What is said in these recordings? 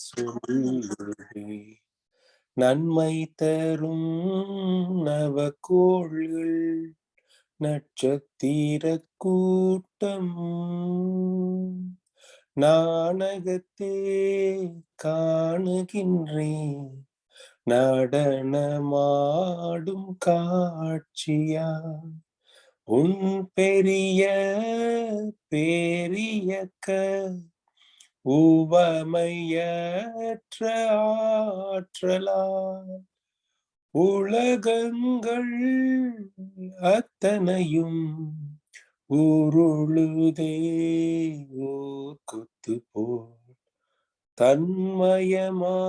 சொல்லுவே. நன்மை தரும் நவகோள்கள் நட்சத்திர கூட்டம் நாணகத்தே காணுகின்றேன் நடனமாடும் காட்சியா உன் பெரிய பேரியக்க உவமையற்ற ஆற்றலா உலகங்கள் அத்தனையும் உருளுதே ஓர் கொத்து போல் தன்மயமாய்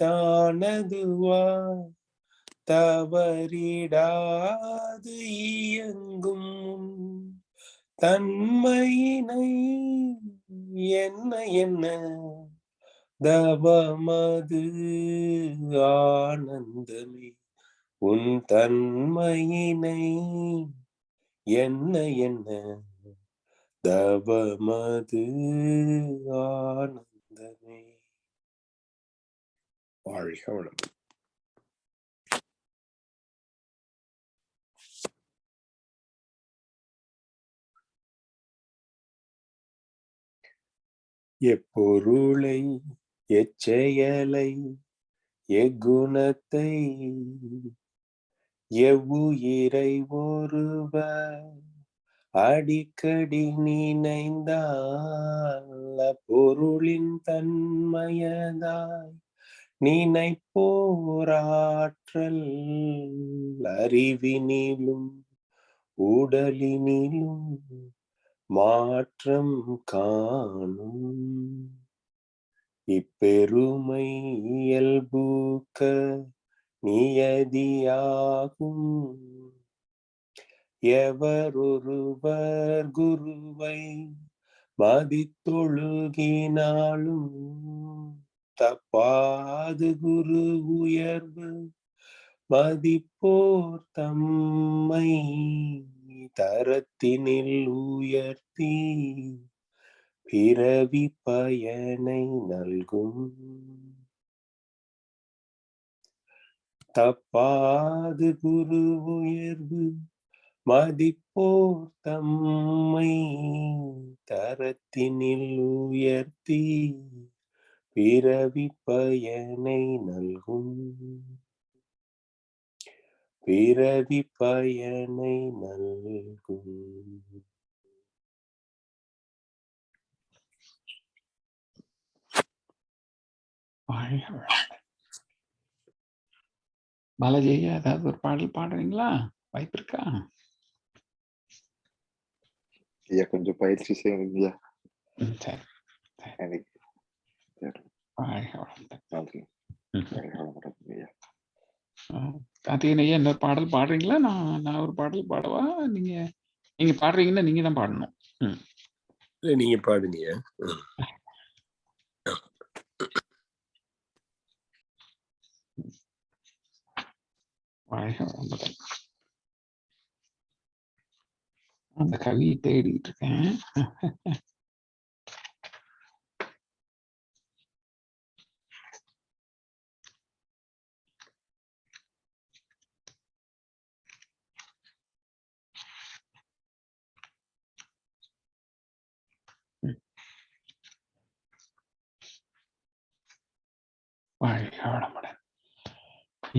தானதுவாய் தவறிடாது இயங்கும் தன்மையினை என்ன என்ன தவமது ஆனந்தமே உன் தன்மையினை என்ன என்ன தவமது ஆனந்தமே. வாழ்க வளமுடன். எப்பொருளை எச்செயலை எக்குணத்தை எவ்வுயிரை ஒருவர் அடிக்கடி நினைந்தால் அப்பொருளின் தன்மையதாய் நினைப்போராற்றல் அறிவினிலும் உடலினிலும் மாற்றம் காணும் இப்பெருமை இயல்பூக்க நியதியாகும் எவரொருவர் குருவை மதித்தொழுகினாலும் தப்பாது குரு உயர்வு மதிப்போர் தம்மை தரத்தினில் உயர்த்தி பிறவி பயனை நல்கும் தப்பாது குரு உயர்வு மதிப்போர் தம்மை தரத்தினில் உயர்த்தி பிறவி பயனை நல்கும் பிறவி பயனை நல்கும். பாலாஜி, ஏதாவது ஒரு பாடல் பாடுறீங்களா? வாய்ப்பு இருக்கா? ஐயா கொஞ்சம் பயிற்சி செய்யுங்க. சரி. கார்த்திகேயன் ஐயா, இன்னொரு பாடல் பாடுறீங்களா? நான் ஒரு பாடல் பாடவா? நீங்க பாடுறீங்கன்னா நீங்க தான் பாடணும். நீங்க பாடுங்க. அந்த கவியை தேடிட்டு இருக்கேன்.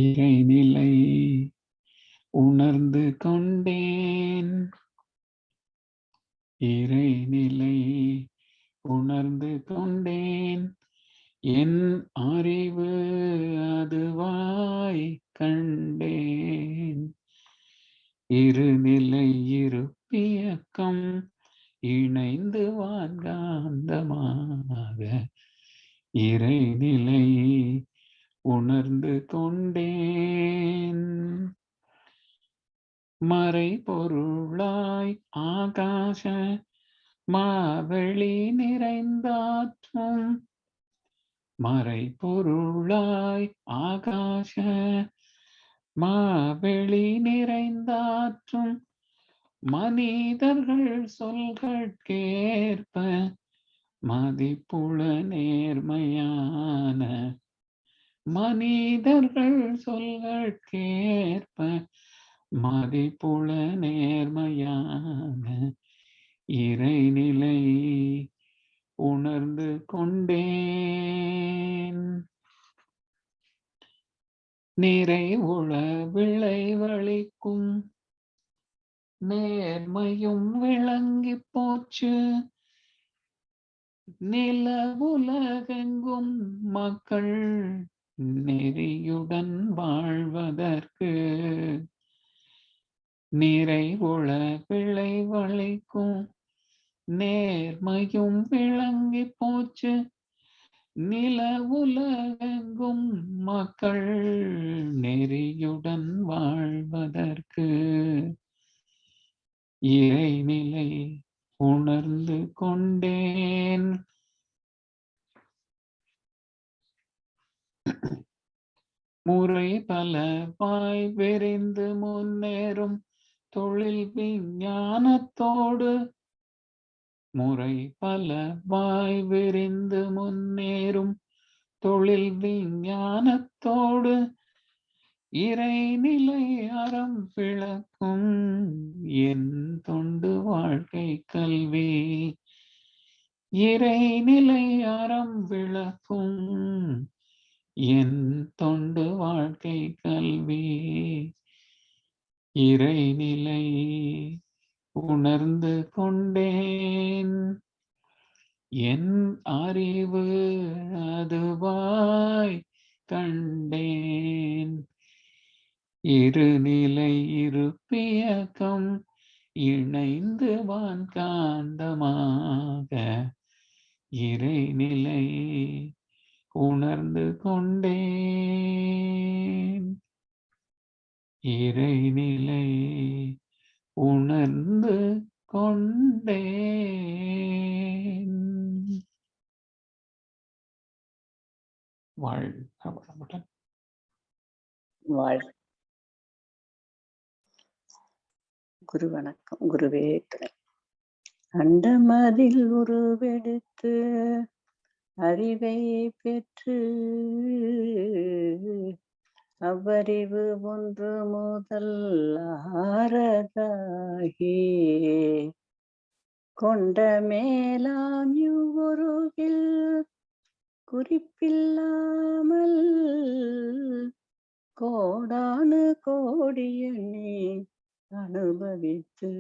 இறைநிலை உணர்ந்து கொண்டேன், இறைநிலை உணர்ந்து கொண்டேன், என் அறிவு அதுவாய் கண்டேன், இருநிலை இருப்பியக்கம் இணைந்து வான்காந்தமாக இறைநிலை உணர்ந்து கொண்டேன், மறை பொருளாய் ஆகாச மாவெளி நிறைந்தாற்றும், மறை பொருளாய் ஆகாச மாவெளி நிறைந்தாற்றும், மனிதர்கள் சொல்கேற்ப மதிப்புள்ள நேர்மையான மனிதர்கள் சொல்கேற்ப மதிப்புள்ள நேர்மையான இறைநிலை உணர்ந்து கொண்டேன். நிறைவுள விளைவளிக்கும் நேர்மையும் விளங்கி போச்சு. நில உலகெங்கும் மக்கள் நெறியுடன் வாழ்வதற்கு நிறைவுள விளைவளிக்கும் நேர்மையும் விளங்கி போச்சு. நில உலகெங்கும் மக்கள் நெறியுடன் வாழ்வதற்கு இறைநிலை உணர்ந்து கொண்டேன். முறை பல வாய் விரிந்து முன்னேறும் தொழில் விஞ்ஞானத்தோடு முறை பல வாய் விரிந்து முன்னேறும் தொழில் விஞ்ஞானத்தோடு இறைநிலை அறம் விளக்கும் என் தொண்டு வாழ்க்கை கல்வி. இறைநிலை அறம் விளக்கும் என் தொண்டு வாழ்க்கை கல்வி. இறைநிலை உணர்ந்து கொண்டேன். என் அறிவு அதுவாய் கண்டேன். இருநிலை இருப்பியக்கம் இணைந்து வான்காந்தமாக இறைநிலை உணர்ந்து கொண்டேன். இறைநிலை உணர்ந்து கொண்டேன். வாழ்க வளமுடன். வாழ்க. குரு வணக்கம். குருவே துணை. அண்டமதில் உருவெடுத்து அறிவை பெற்று அவ்வறிவு ஒன்று முதல் ஆறதாகி கொண்ட மேலாம் இவ்வுருகில் குறிப்பில்லாமல் கோடானு கோடியனே அனுபவித்து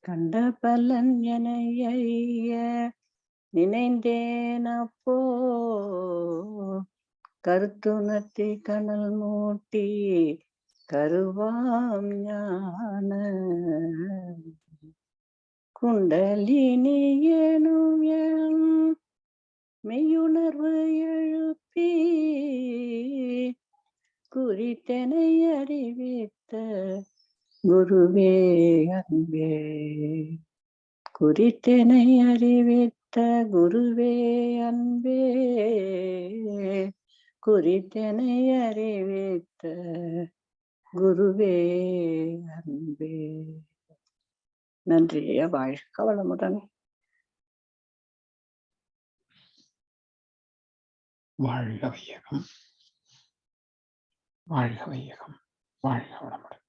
கண்ட பலன் எனைய நினைந்தேன். அப்போ கருத்துணர்த்தி கனல் மூட்டி கருவாம் ஞான குண்டலினி எனும் என் மெய்யுணர்வு எழுப்பி குறித்தனை அறிவித்த குருவே அன்பே. குறித்தனை அறிவித்த குருவே அன்பே. குறித்தனை அறிவித்த குருவே அன்பே. நன்றி. வாழ்க வளமுடன். வாழ்க வையகம். வாழ்க வையகம். வாழ்க வளமுடன்.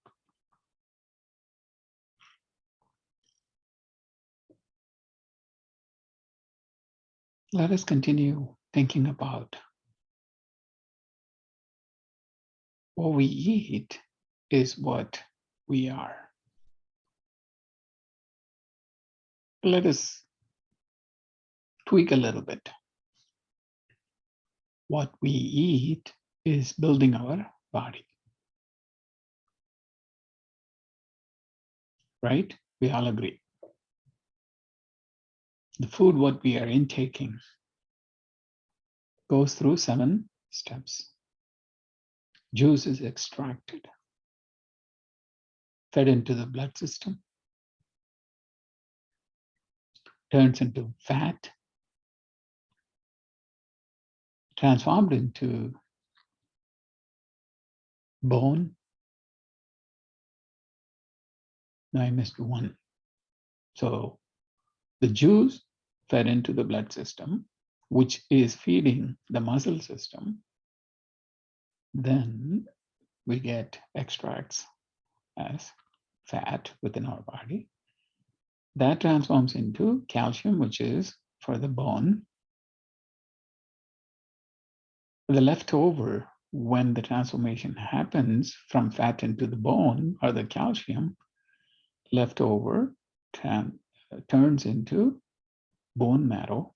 Let us continue thinking about what we eat is what we are. Let us tweak a little bit. What we eat is building our body. Right? We all agree. The food what we are intaking goes through 7 steps. Juice is extracted, fed into the blood system, turns into fat, transformed into bone. No, I missed one. So the juice fed into the blood system, which is feeding the muscle system, then we get extracts as fat within our body. That transforms into calcium, which is for the bone. The leftover, when the transformation happens from fat into the bone, or the calcium leftover turns into bone marrow,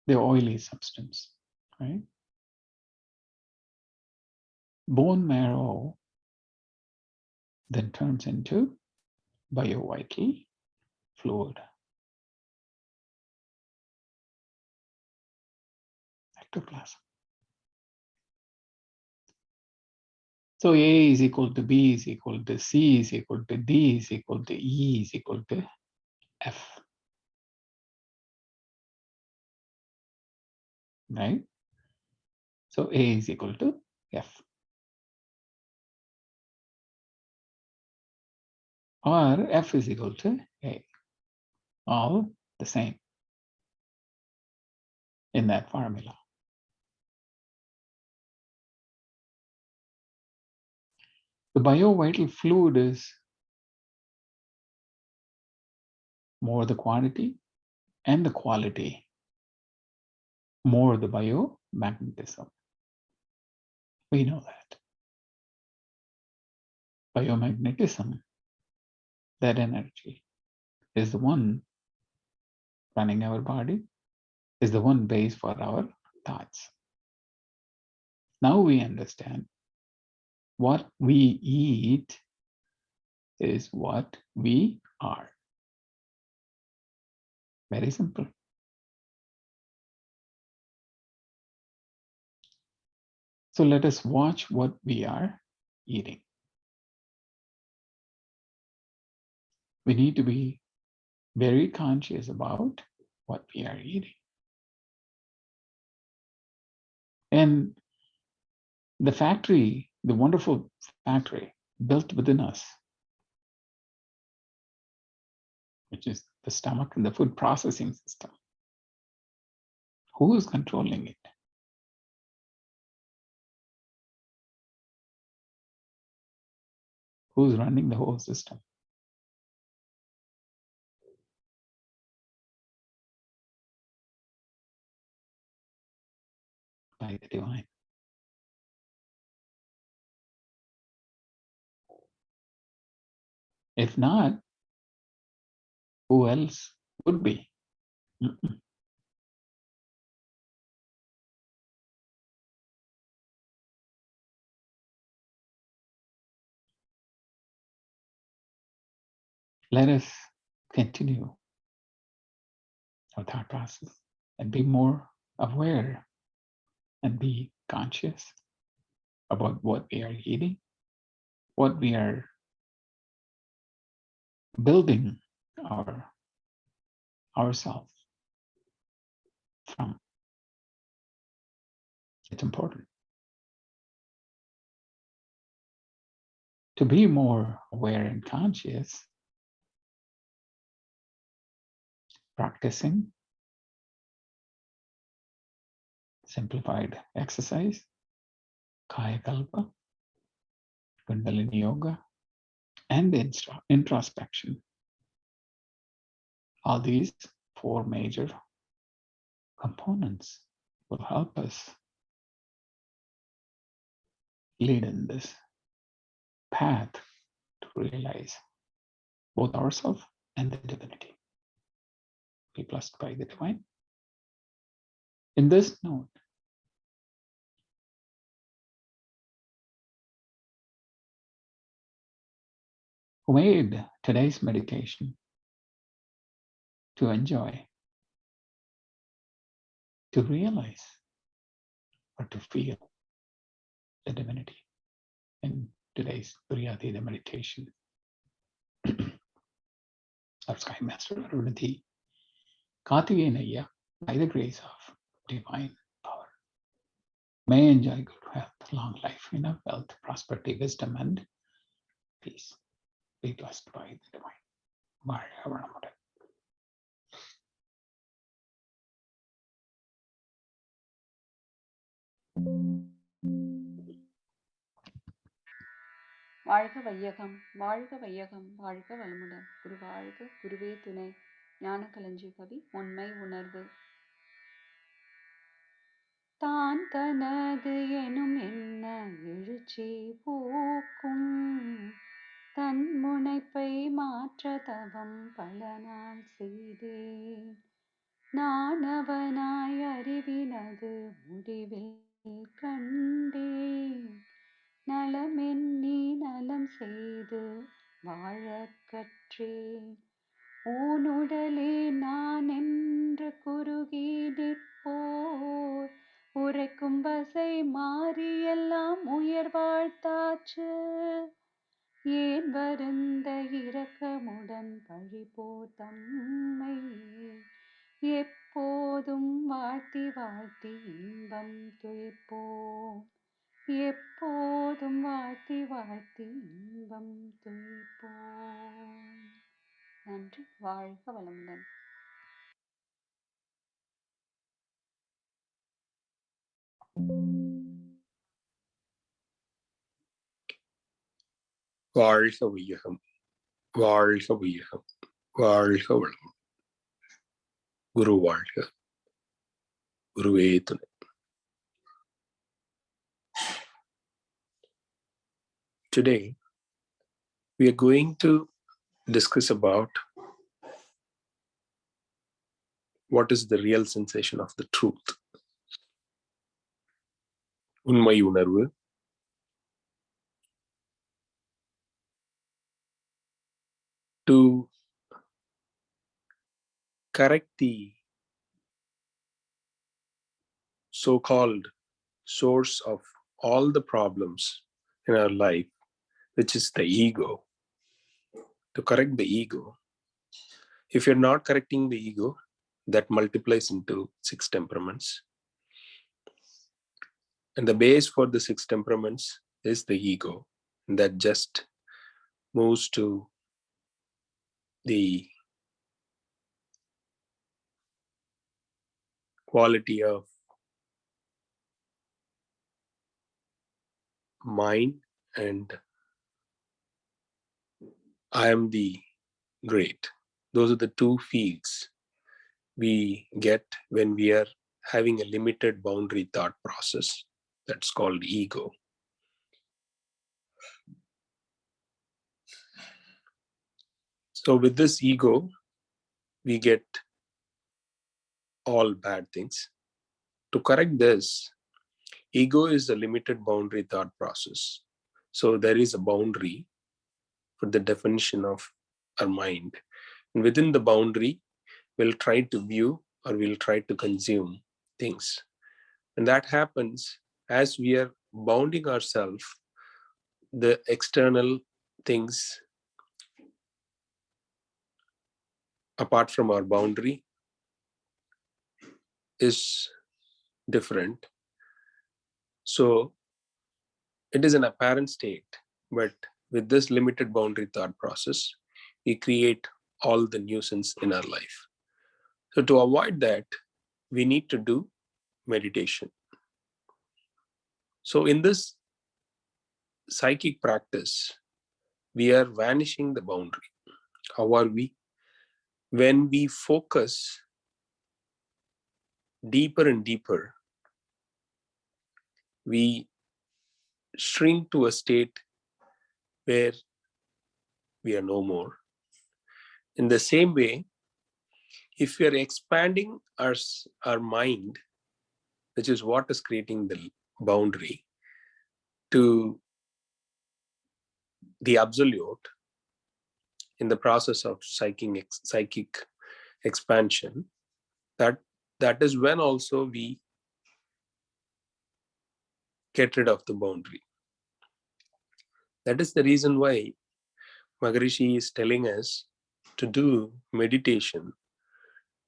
the oily substance, right? Bone marrow then turns into biovital fluid, ectoplasm. So A is equal to B is equal to C is equal to D is equal to E is equal to F, right? So A is equal to F. Or F is equal to A, all the same in that formula. The biovital fluid is more the quantity and the quality, more the biomagnetism. We know that. Biomagnetism, that energy, is the one running our body, is the one base for our thoughts. Now we understand what we eat is what we are. Very simple. So let us watch what we are eating. We need to be very conscious about what we are eating. And the factory, the wonderful factory built within us, which is the stomach and the food processing system, who is controlling it? Who's running the whole system? By the divine. If not, who else would be? Let us continue our thought process and be more aware and be conscious about what we are eating, what we are building ourselves from. It's important to be more aware and conscious. Practicing simplified exercise, Kaya Kalpa, Kundalini Yoga, and introspection. All these 4 major components will help us lead in this path to realize both ourselves and the divinity. Be blessed by the divine. In this note, who made today's meditation to enjoy, to realize, or to feel the divinity in today's Turyatida meditation of Sky Master Arunati Karthikeyanaya, by the grace of divine power, may enjoy good health, long life, wealth, prosperity, wisdom, and peace. Be blessed by the divine. வாழ்க வளமுடன். வாழ்க வையகம், வாழ்க வையகம், வாழ்க வளமுடன். குரு வாழ்க, குருவே துணை. ஞான களஞ்சி கவி. உண்மை உணர்வு. தான் தனது எனும் என்ன எழுச்சி போக்கும், தன் முனைப்பை மாற்ற தவம் பல நாள் செய்தேன். நான் அவனாய் அறிவினது முடிவில் கண்டேன். நலமெண்ணி நலம் செய்து வாழக் கற்றேன். ஊனுடலே நான் என்று குறுகி நிற்போர் உரைக்கும் வசை மாறியெல்லாம் உயர்வாழ்த்தாச்சு. ஏன் வருந்த இரக்கமுடன் பழிபோர் தம்மை எப்போதும் வாழ்த்தி வாழ்த்தி இன்பம் துய்ப்போம். எப்போதும் வாழ்த்தி வாழ்த்தி இன்பம் துய்ப்போம். நன்றி. வாழ்க வளமுடன். வாழ்க வையகம், வாழ்க வையகம், வாழ்க வளம். குரு வாழ்க, குருவே துணை. Today, we are going to discuss about what is the real sensation of the truth. உண்மை உணர்வு. To correct the so-called source of all the problems in our life, which is the ego. To correct the ego. If you're not correcting the ego, that multiplies into 6 temperaments. And the base for the 6 temperaments is the ego. That just moves to the quality of mind and I am the great. Those are the 2 fields we get when we are having a limited boundary thought process. That's called ego. So with this ego, we get all bad things. To correct this, ego is a limited boundary thought process. So there is a boundary for the definition of our mind. And within the boundary, we'll try to view or we'll try to consume things. And that happens as we are bounding ourselves, the external things apart from our boundary is different. So it is an apparent state, but with this limited boundary thought process, we create all the nuisance in our life. So to avoid that, we need to do meditation. So in this psychic practice, we are vanishing the boundary. How are we? When we focus deeper and deeper, we shrink to a state where we are no more. In the same way, if we are expanding our mind, which is what is creating the boundary, to the absolute in the process of psychic expansion, that is when also we get rid of the boundary. That is the reason why Maharishi is telling us to do meditation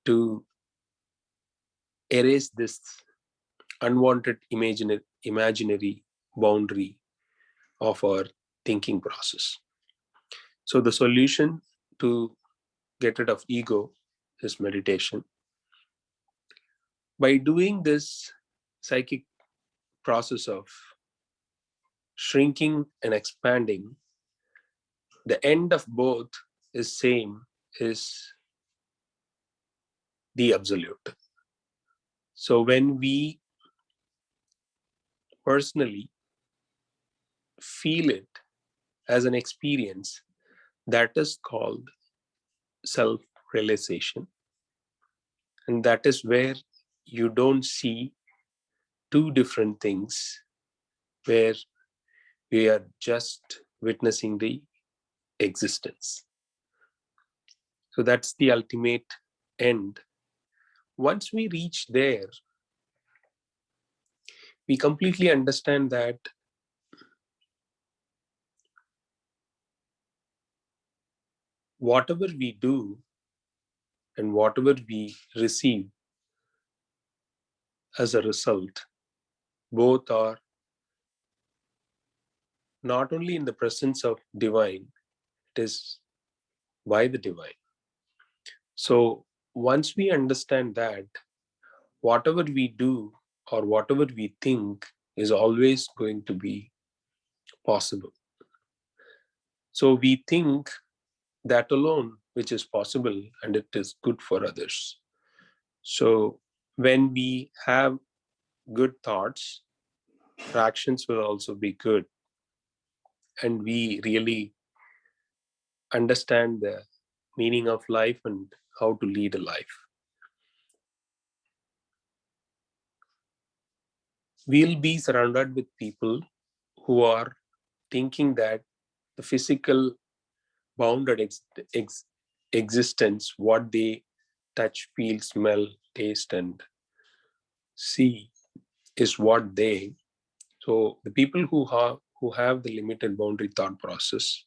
to erase this unwanted imaginary boundary of our thinking process. So the solution to get rid of ego is meditation. By doing this psychic process of shrinking and expanding, the end of both is same, is the absolute. So when we personally feel it as an experience, that is called self-realization. And that is where you don't see two different things, where we are just witnessing the existence. So that's the ultimate end. Once we reach there, we completely understand that whatever we do and whatever we receive as a result, both are not only in the presence of divine, it is by the divine. So once we understand that, whatever we do or whatever we think is always going to be possible. So we think that alone which is possible, and it is good for others. So when we have good thoughts, our actions will also be good, and we really understand the meaning of life and how to lead a life. We'll be surrounded with people who are thinking that the physical bounded existence, what they touch, feel, smell, taste, and see, is what they. So the people who have the limited boundary thought process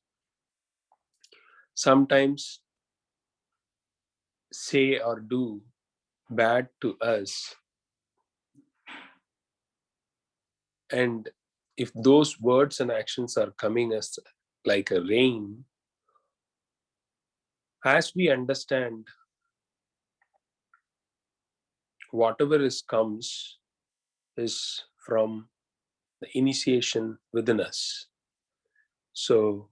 sometimes say or do bad to us, and if those words and actions are coming as like a rain, as we understand whatever is comes is from the initiation within us. So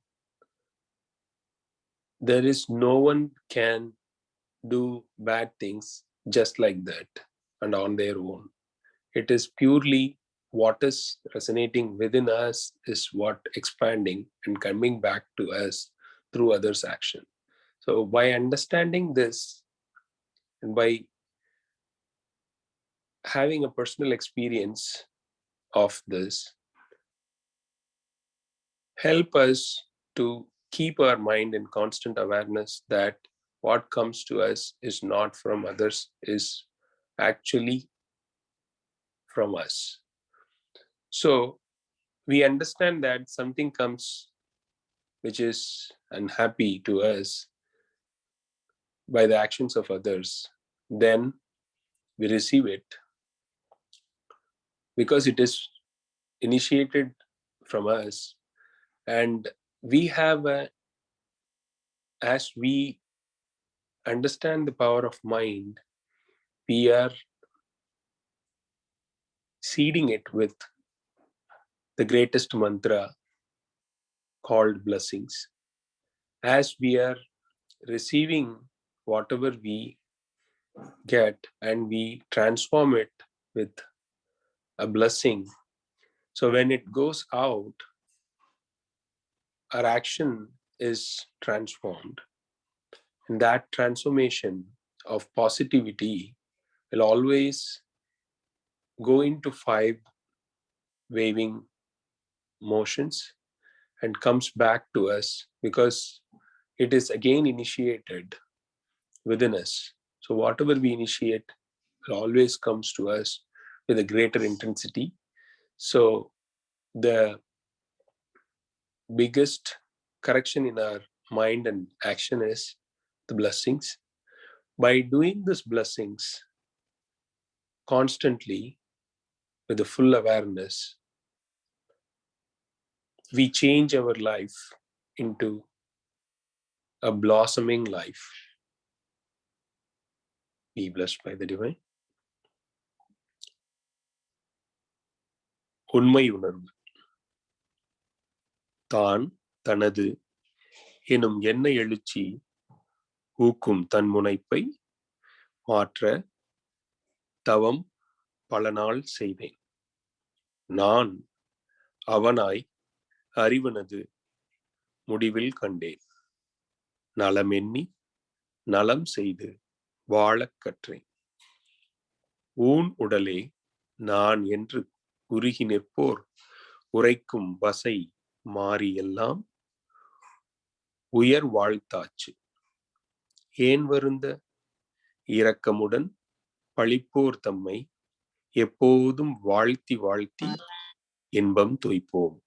there is no one can do bad things just like that and on their own. It is purely what is resonating within us is what expanding and coming back to us through others' action. So by understanding this and by having a personal experience of this, help us to keep our mind in constant awareness that what comes to us is not from others, is actually from us. So we understand that something comes which is unhappy to us by the actions of others, then we receive it because it is initiated from us. And we have a, as we understand the power of mind, we are seeding it with the greatest mantra called blessings. As we are receiving whatever we get and we transform it with a blessing, so when it goes out, our action is transformed. And that transformation of positivity will always go into 5 waving motions and comes back to us because it is again initiated within us. So whatever we initiate, it always comes to us with a greater intensity. So the biggest correction in our mind and action is the blessings. By doing these blessings constantly with the full awareness, we change our life into a blossoming life. Be blessed by the divine. உண்மை உணர்வு. தான், தனது எனும் எண்ண எழுச்சி ஊக்கும் தன் முனைப்பை மாற்ற தவம் பல நாள் செய்தேன். நான் அவனாய் அறிவனது முடிவில் கண்டேன். நலமெண்ணி நலம் செய்து வாழக் கற்றேன். ஊன் உடலே நான் என்று உருகி நிற்போர் உரைக்கும் வசை மாறி எல்லாம் உயர் வாழ்த்தாச்சு. ஏன் வருந்த இரக்கமுடன் பழிப்போர் தம்மை எப்போதும் வாழ்த்தி வாழ்த்தி இன்பம் தோய்ப்போம்.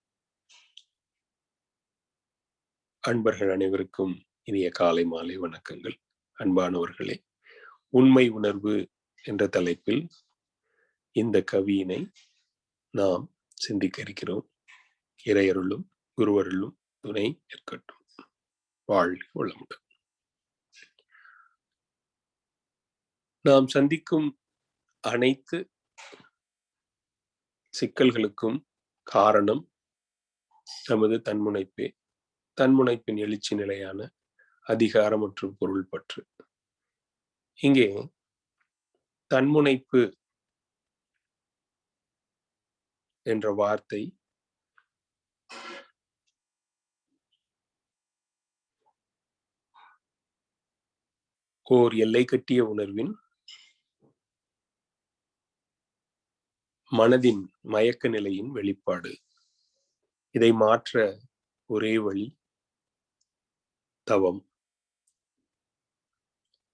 அன்பர்கள் அனைவருக்கும் இனிய காலை மாலை வணக்கங்கள். அன்பானவர்களே, உண்மை உணர்வு என்ற தலைப்பில் இந்த கவியினை நாம் சிந்திக்க இருக்கிறோம். இறையருளும் குருவருளும் துணை இருக்கட்டும். வாழ்க வளமுடன். நாம் சந்திக்கும் அனைத்து சிக்கல்களுக்கும் காரணம் நமது தன்முனைப்பே. தன்முனைப்பின் எழுச்சி நிலையான அதிகாரம் மற்றும் பொருள் பற்று. இங்கே தன்முனைப்பு என்ற வார்த்தை ஓர் எல்லை கட்டிய உணர்வின் மனதின் மயக்க நிலையின் வெளிப்பாடு. இதை மாற்ற ஒரே வழி தவம்.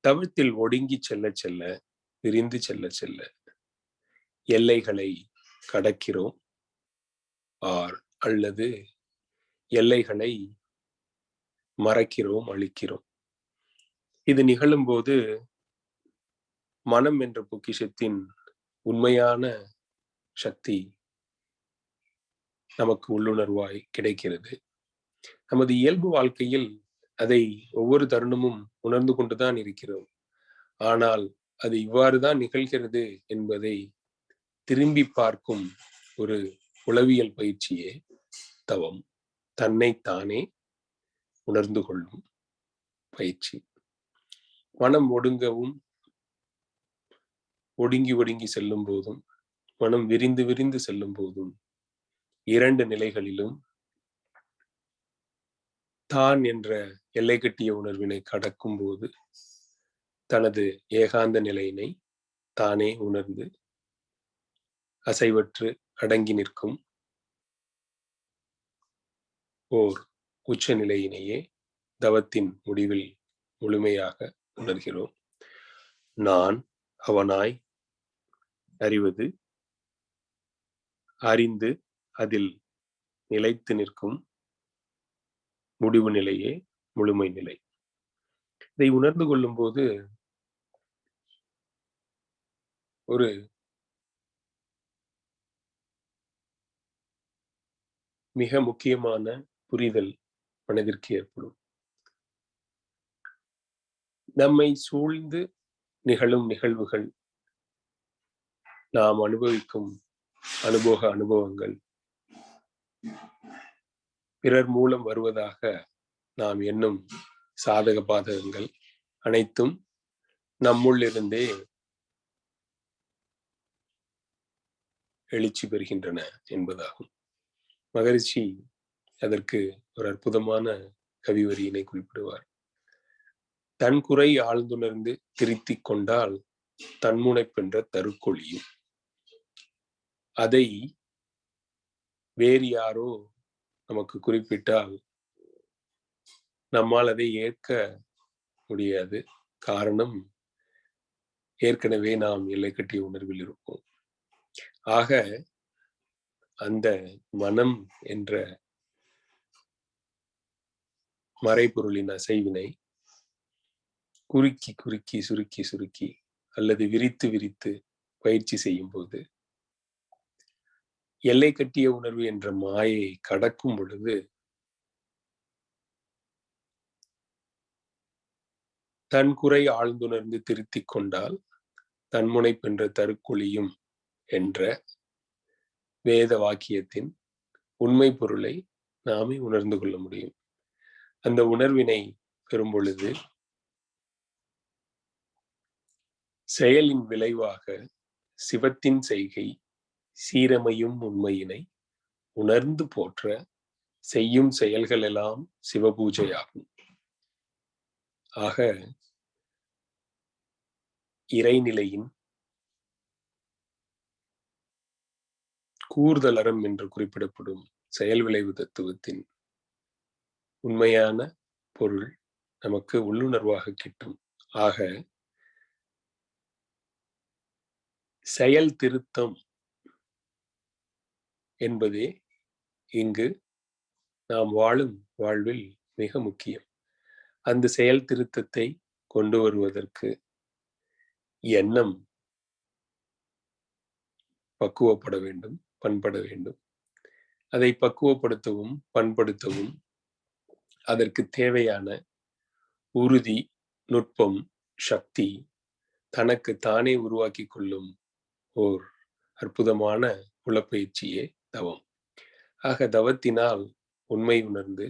தவத்தில் ஒடுங்கி செல்ல செல்ல, விரிந்து செல்ல செல்ல எல்லைகளை கடக்கிறோம் அல்லது எல்லைகளை மறைக்கிறோம், அழிக்கிறோம். இது நிகழும்போது மனம் என்ற பொக்கிஷத்தின் உண்மையான சக்தி நமக்கு உள்ளுணர்வாய் கிடைக்கிறது. நமது இயல்பு வாழ்க்கையில் அதை ஒவ்வொரு தருணமும் உணர்ந்து கொண்டுதான் இருக்கிறோம். ஆனால் அது இவ்வாறுதான் நிகழ்கிறது என்பதை திரும்பி பார்க்கும் ஒரு உளவியல் பயிற்சியே தவம். தன்னைத்தானே உணர்ந்து கொள்ளும் பயிற்சி. மனம் ஒடுங்கவும் ஒடுங்கி ஒடுங்கி செல்லும் போதும், மனம் விரிந்து விரிந்து செல்லும் போதும், இரண்டு நிலைகளிலும் தான் என்ற எல்லை கட்டிய உணர்வினை கடக்கும் போது தனது ஏகாந்த நிலையினை தானே உணர்ந்து அசைவற்று அடங்கி நிற்கும் ஓர் உச்ச நிலையினையே தவத்தின் முடிவில் முழுமையாக உணர்கிறோம். நான் அவனாய் அறிவது, அறிந்து அதில் நிலைத்து நிற்கும் முடிவு நிலையே முழுமை நிலை. இதை உணர்ந்து கொள்ளும் போது ஒரு மிக முக்கியமான புரிதல் மனதிற்கு ஏற்படும். நம்மை சூழ்ந்து நிகழும் நிகழ்வுகள், நாம் அனுபவிக்கும் அனுபவங்கள், பிறர் மூலம் வருவதாக நாம் எண்ணும் சாதக பாதகங்கள் அனைத்தும் நம்முள்ளிருந்தே எழுச்சி பெறுகின்றன என்பதாகும். மகரிஷி அதற்கு ஒரு அற்புதமான கவிவரியினை குறிப்பிடுவார். தன் குறை ஆழ்ந்துணர்ந்து திருத்திக் கொண்டால் தன்முனைப்பென்ற தருக்கொழியும். அதை வேறு யாரோ நமக்கு குறிப்பிட்டால் நம்மால் அதை ஏற்க முடியாது. காரணம், ஏற்கனவே நாம் எல்லை கட்டிய உணர்வில் இருப்போம். ஆக அந்த மனம் என்ற மறைபொருளின் அசைவினை குறுக்கி குறுக்கி சுருக்கி சுருக்கி அல்லது விரித்து விரித்து பயிற்சி செய்யும் போது எல்லை கட்டிய உணர்வு என்ற மாயை கடக்கும் பொழுது தன் குறை ஆழ்ந்துணர்ந்து திருத்திக் கொண்டால் தன்முனை பென்ற தருக்கொழியும் என்ற வேத வாக்கியத்தின் உண்மை பொருளை நாமே உணர்ந்து கொள்ள முடியும். அந்த உணர்வினை பெறும் பொழுது செயலின் விளைவாக சிவத்தின் செய்கை சீரமையும் உண்மையினை உணர்ந்து போற்ற செய்யும் செயல்கள் எல்லாம் சிவபூஜையாகும். ஆக இறைநிலையின் கூர்தலறம் என்று குறிப்பிடப்படும் செயல் விளைவு தத்துவத்தின் உண்மையான பொருள் நமக்கு உள்ளுணர்வாக கிட்டும். ஆக செயல் திருத்தம் என்பதே இங்கு நாம் வாழும் வாழ்வில் மிக முக்கியம். அந்த செயல் திருத்தத்தை கொண்டு வருவதற்கு எண்ணம் பக்குவப்பட வேண்டும், பண்பட வேண்டும். அதை பக்குவப்படுத்தவும் பண்படுத்தவும் அதற்கு தேவையான உறுதி, நுட்பம், சக்தி தனக்கு தானே உருவாக்கி கொள்ளும் ஓர் அற்புதமான புலப்பயிற்சியே தவம். ஆக தவத்தினால் உண்மை உணர்ந்து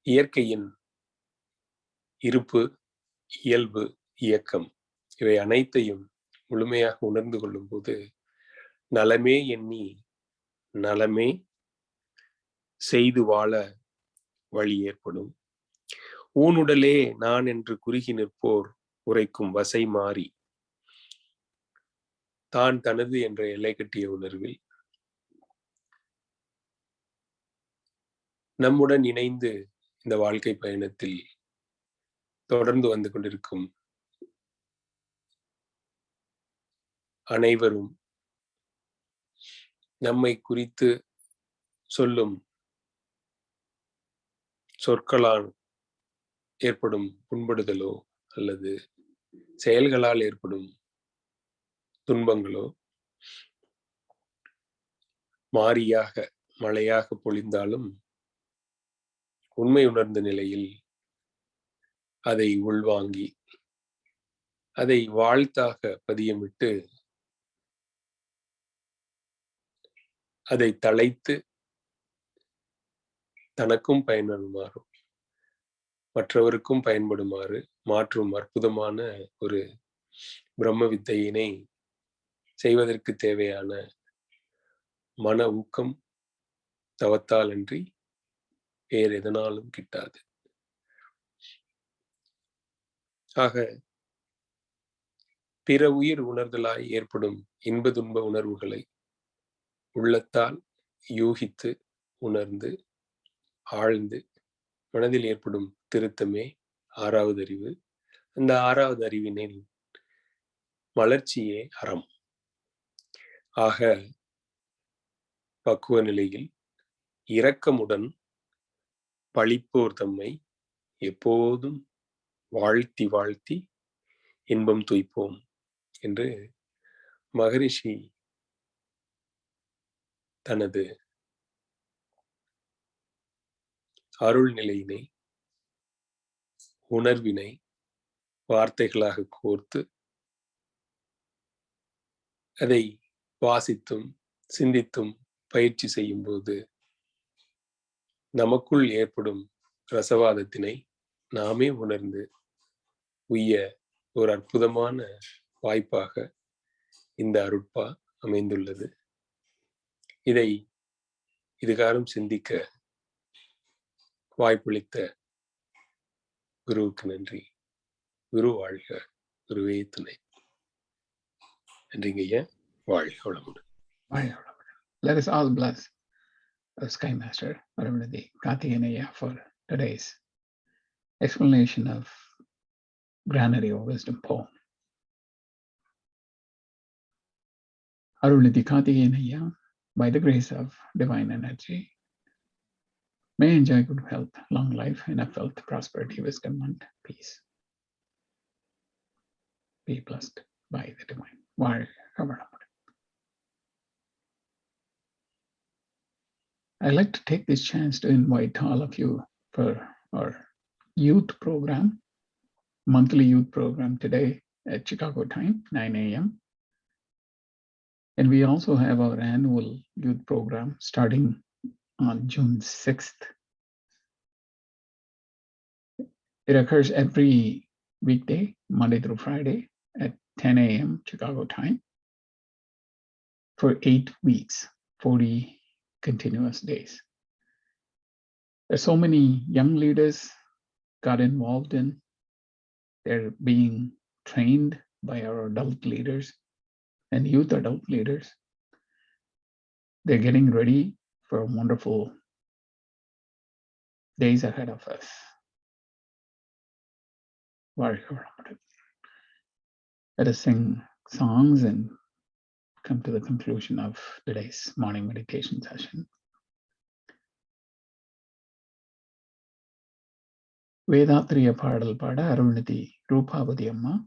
இயற்கையின் இருப்பு, இயல்பு, இயக்கம் இவை அனைத்தையும் முழுமையாக உணர்ந்து கொள்ளும் போது நலமே எண்ணி நலமே செய்து வாழ வழி ஏற்படும். ஊனுடலே நான் என்று குறுகி நிற்போர் உரைக்கும் வசை மாறி தான் தனது என்ற எல்லை கட்டிய உணர்வில் நம்முடன் இணைந்து இந்த வாழ்க்கை பயணத்தில் தொடர்ந்து வந்து கொண்டிருக்கும் அனைவரும் நம்மை குறித்து சொல்லும் சொற்களால் ஏற்படும் புண்படுதலோ அல்லது செயல்களால் ஏற்படும் துன்பங்களோ மாரியாக மழையாக பொழிந்தாலும் உண்மை உணர்ந்த நிலையில் அதை உள்வாங்கி அதை வாழ்த்தாக பதியமிட்டு அதை தழைத்து தனக்கும் பயன்படுமாறும் மற்றவருக்கும் பயன்படுமாறு மாற்றும் அற்புதமான ஒரு பிரம்ம வித்தையினை செய்வதற்கு தேவையான மன ஊக்கம் தவத்தால் அன்றி வேறு எதனாலும் கிட்டாது. ஆக பிற உயிர் உணர்தலாய் ஏற்படும் இன்ப துன்ப உணர்வுகளை உள்ளத்தால் யூகித்து உணர்ந்து ஆழ்ந்து மனதில் ஏற்படும் திருத்தமே ஆறாவது அறிவு. அந்த ஆறாவது அறிவினில் மலர்ச்சியே அறம். ஆக பக்குவ நிலையில் இரக்கமுடன் பழிப்போர் தம்மை எப்போதும் வாழ்த்தி வாழ்த்தி இன்பம் துய்ப்போம் என்று மகரிஷி தனது அருள் நிலையினை உணர்வினை வார்த்தைகளாக கோர்த்து அதை வாசித்தும் சிந்தித்தும் பயிற்சி செய்யும் போது நமக்குள் ஏற்படும் ரசவாதத்தினை நாமே உணர்ந்து உய்ய ஒரு அற்புதமான வாய்ப்பாக இந்த அருட்பா அமைந்துள்ளது. இதை இதுகாரும் சிந்திக்க வாய்ப்பளித்த குருவுக்கு நன்றி. குரு வாழ்க, குருவே துணை. நன்றிங்க ஐயா. வாழ்க வளமுடன். Let us all bless the Sky Master Arunidhi Karthikeyanaya for today's explanation of Granary of Wisdom poem. Arunidhi Karthikeyanaya, by the grace of divine energy, may enjoy good health, long life, enough wealth, prosperity, wisdom, and peace. Be blessed by the divine. I'd like to take this chance to invite all of you for our youth program, monthly youth program today at Chicago time, 9 a.m. And we also have our annual youth program starting on June 6th. It occurs every weekday, Monday through Friday at 10 a.m. Chicago time for 8 weeks, 40 continuous days. There's so many young leaders got involved in. They're being trained by our adult leaders and youth adult leaders. They're getting ready for wonderful days ahead of us. Let us sing songs and come to the conclusion of today's morning meditation session. Vedatriya Padal Pada Arulnidhi Rupavati Amma.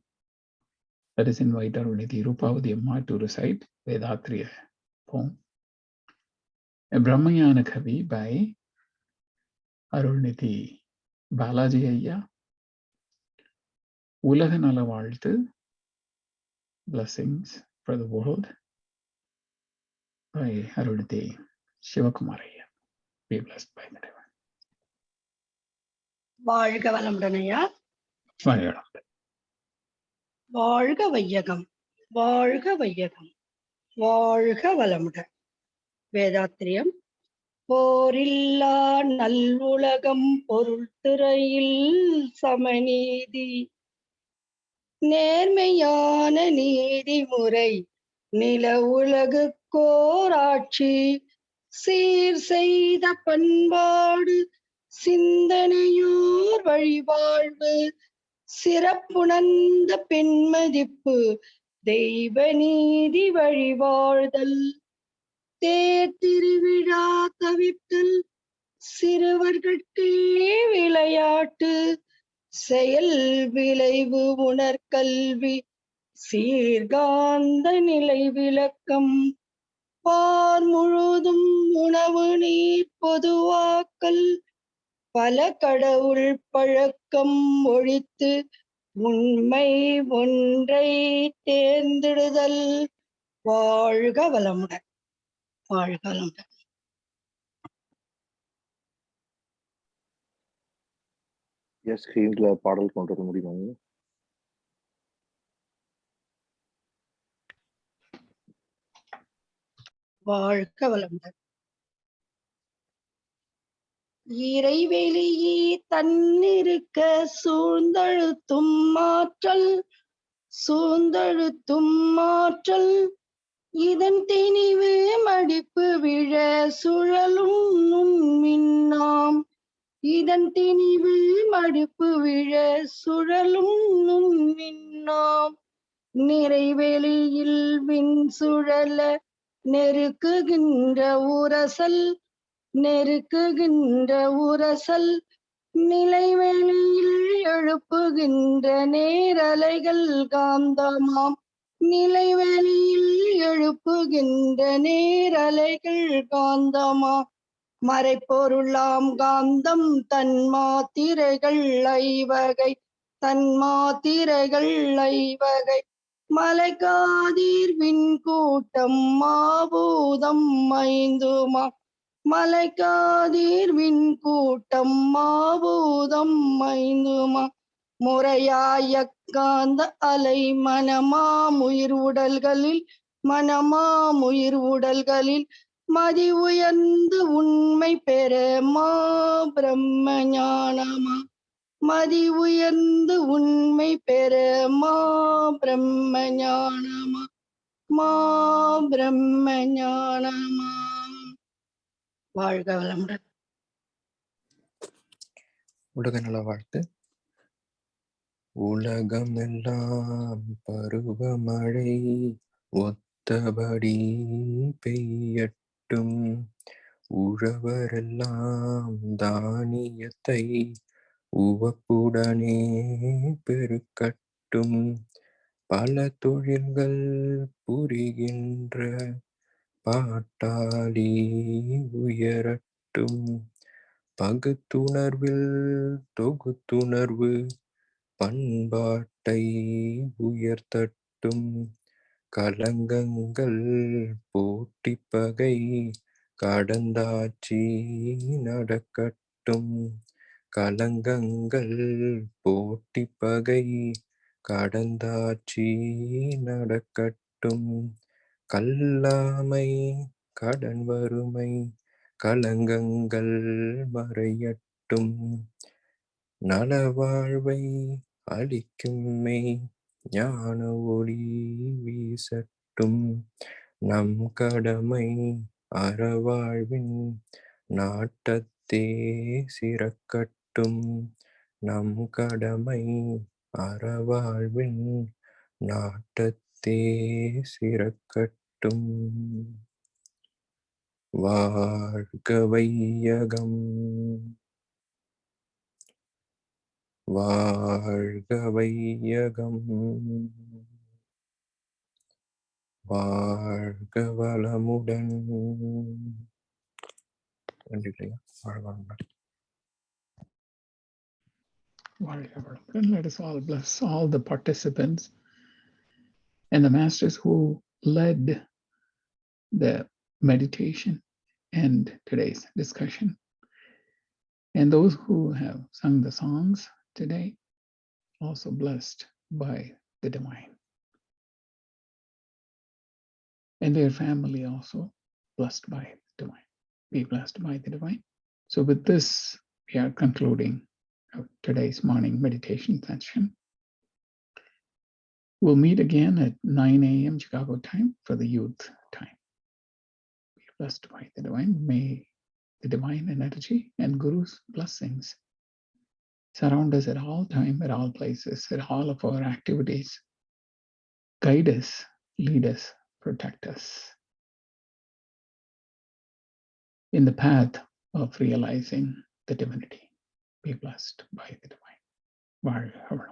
Let us invite Arulnidhi Rupavati Amma to recite Vedatriya poem. A Brahmayana Kavi by Arulnidhi Balaji Ayya. Ulaga Nala Vaalthu, blessings for the world by Arulnidhi Sivakumar Ayya. Be blessed by the divine. வாழ்க வளமுடன் ஐயா. Vayalambad. வாழ்க வையகம், வாழ்க வையகம், வாழ்க வளமுடன். வேதாத்திரியம். போரில்லா நல்வுலகம் பொருள் துறையில் சமநீதி, நேர்மையான நீதிமுறை நில உலகுக்கோராட்சி, சீர் செய்த பண்பாடு சிந்தனையோர் வழிவாழ்வு, சிறப்புணர்ந்த பெண்மதிப்பு தெய்வ நீதி வழிவாழ்தல், தேர் திருவிழா தவிர்த்தல் சிறுவர்கட்கே விளையாட்டு, செயல் விளைவு உணர்கல்வி சீர்காந்த நிலை விளக்கம், பார் முழுதும் உணவு நீர் பொதுவாக்கல், பல கடவுள் பழக்கம் ஒழித்து உண்மை ஒன்றை தேர்ந்தெடுதல். வாழ்க வளமுடன், வாழ்க வளமுடன். ஸ்கிரீன்ல பாடல் கொண்டு வர முடியுமா? வாழ்க வளமுடன். இறைவெளியே தன்னிருக்க சூழ்ந்தழுத்தும் மாற்றல், சூழ்ந்தழுத்தும் மாற்றல், இதன் திணிவு மடிப்பு விழ சுழலும் நுண்மின்னாம், இதன் திணிவு மடிப்பு விழ சுழலும் நுண்மின்னாம், நிறைவெளியில் விண் சுழல நெருக்குகின்ற உரசல், நெருக்குகின்ற உரசல், நிலைவெளியில் எழுப்புகின்ற நேரலைகள் காந்தமாம், நிலைவெளியில் எழுப்புகின்ற நேரலைகள் காந்தமாம், மறைப்பொருளாம் காந்தம் தன்மாத்திரைகள் ஐவகை, தன்மாத்திரைகள் ஐவகை, மலைக்காதீர் விண்கூட்டம் மாபூதம் ஐந்துமா, மலைக்காதீர் விண்கூட்டம் மாபூதம் ஐந்துமா, முறையாய காந்த அலை மனமாமுயிர் உடல்களில், மனமாமுயிர் உடல்களில் மதி உயர்ந்து உண்மை பெற மா பிரம்ம ஞானமா, மதி உயர்ந்து உண்மை பெற மா பிரம்ம ஞானமா, மா பிரம்ம ஞானமா. வாழ்க வளமுடன். உலக நல வாழ்த்து. உலகமெல்லாம் பருவமழை ஒத்தபடி பெய்யட்டும், உழவரெல்லாம் தானியத்தை உவப்புடனே பெருக்கட்டும், பல தொழில்கள் புரிகின்ற பாட்டாளி உயரட்டும், பகுத்துணர்வில் தொகுத்துணர்வு பண்பாட்டை உயர்த்தட்டும். கலங்கங்கள் போட்டிப்பகை கடந்தாட்சி நடக்கட்டும். கலங்கங்கள் போட்டிப்பகை கடந்தாட்சி நடக்கட்டும். கல்லாமை கடன் வறுமை கலங்கங்கள் மறையட்டும். நலவாழ்வை அளிக்கும் மெய் ஞான ஒளி வீசட்டும். நம் கடமை அறவாழ்வின் நாட்டத்தே சிறக்கட்டும். நம் கடமை அறவாழ்வின் நாட்டத்தே சிறக்கட்டும். வாழ்க வையகம், வாழ்க வையகம், வாழ்க வளமுடன். நன்றி ஐயா. வாழ்க வளமுடன். Let us all bless all the participants and the masters who led the meditation and today's discussion, and those who have sung the songs today, also blessed by the divine, and their family also blessed by the divine. Be blessed by the divine. So with this, we are concluding today's morning meditation session. We'll meet again at 9 a.m. Chicago time for the youth time. Be blessed by the divine. May the divine energy and Guru's blessings surround us at all time, at all places, at all of our activities. Guide us, lead us, protect us in the path of realizing the divinity. Be blessed by the divine. Varga.